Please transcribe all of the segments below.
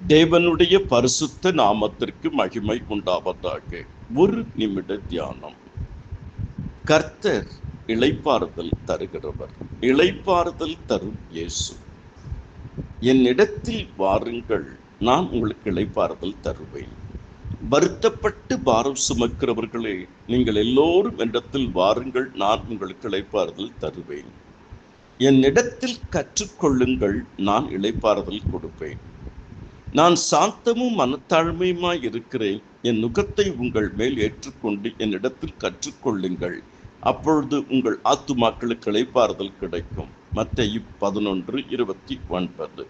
தேவனுடைய பரிசுத்த நாமத்திற்கு மகிமை உண்டாவதாக. ஒரு நிமிட தியானம். கர்த்தர் இளைப்பாறுதல் தருகிறவர். இளைப்பாறுதல் தரும் இயேசு. என்னிடத்தில் வாருங்கள், நான் உங்களுக்கு இளைப்பாறுதல் தருவேன். வருத்தப்பட்டு பாரம் சுமக்கிறவர்களே, நீங்கள் எல்லோரும் என்னிடத்தில் வாருங்கள், நான் உங்களுக்கு இளைப்பாறுதல் தருவேன். என்னிடத்தில் கற்றுக்கொள்ளுங்கள், நான் இளைப்பாறுதல் கொடுப்பேன். நான் சாந்தமும் மனத்தாழ்மையுமாய் இருக்கிறேன். என் நுகத்தை உங்கள் மேல் ஏற்றுக்கொண்டு என்னிடத்தில் கற்றுக்கொள்ளுங்கள், அப்பொழுது உங்கள் ஆத்துமாக்களுக்கு இளைப்பாறுதல் கிடைக்கும். மத்தேயு 11:29.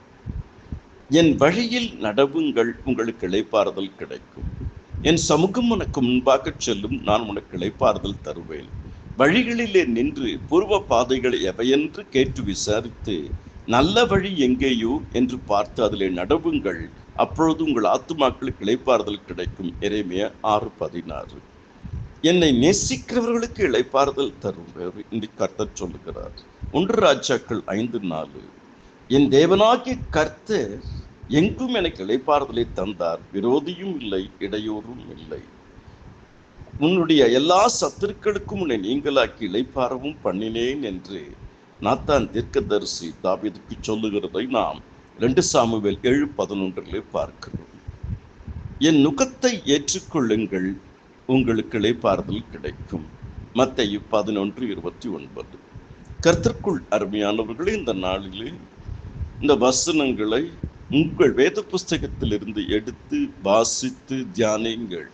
என் வழியில் நடவுங்கள், உங்களுக்கு இளைப்பாறுதல் கிடைக்கும். என் சமூகம் உனக்கு முன்பாக செல்லும், நான் உனக்கு இளைப்பாறுதல் தருவேன். வழிகளிலே நின்று பூர்வ பாதைகளை எவையென்று கேட்டு விசாரித்து நல்ல வழி எங்கேயோ என்று பார்த்து அதிலே நடவுங்கள், அப்பொழுது உங்கள் ஆத்துமாக்களுக்கு இளைப்பாறுதல் கிடைக்கும். எரேமியா 6:16. என்னை நேசிக்கிறவர்களுக்கு இளைப்பாறுதல் தரும் என்று கர்த்தர் சொல்லுகிறார். 1 ராஜாக்கள் 5:4. என் தேவனாகிய கர்த்தர் எங்கும் எனக்கு இளைப்பாறுதலை தந்தார், விரோதியும் இல்லை, இடையூறும் இல்லை. உன்னுடைய எல்லா சத்துருக்களுக்கும் உன்னை நீங்களாக்கி இளைப்பாறவும் பண்ணினேன் என்று நாத்தான் தீர்க்கதரிசி தாவீதுக்கு சொல்லுகிறதை நாம் 2 சாமுவேல் 7:11 பார்க்கிறோம். என் நுகத்தை ஏற்றுக்கொள்ளுங்கள், உங்களுக்கு இளைப்பாறுதல் கிடைக்கும். மத்தேயு 11:29. கர்த்தருக்குள் அருமையானவர்களே, இந்த நாளிலே இந்த வசனங்களை உங்கள் வேத புஸ்தகத்திலிருந்து எடுத்து வாசித்து தியானியுங்கள்,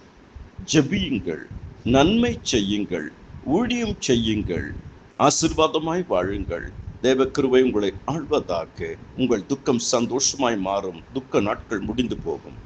ஜெபியுங்கள், நன்மை செய்யுங்கள், ஊழியம் செய்யுங்கள், ஆசீர்வாதமாய் வாழுங்கள். தேவ கிருபை உங்களை ஆள்வதாக. உங்கள் துக்கம் சந்தோஷமாய் மாறும். துக்க நாட்கள் முடிந்து போகும்.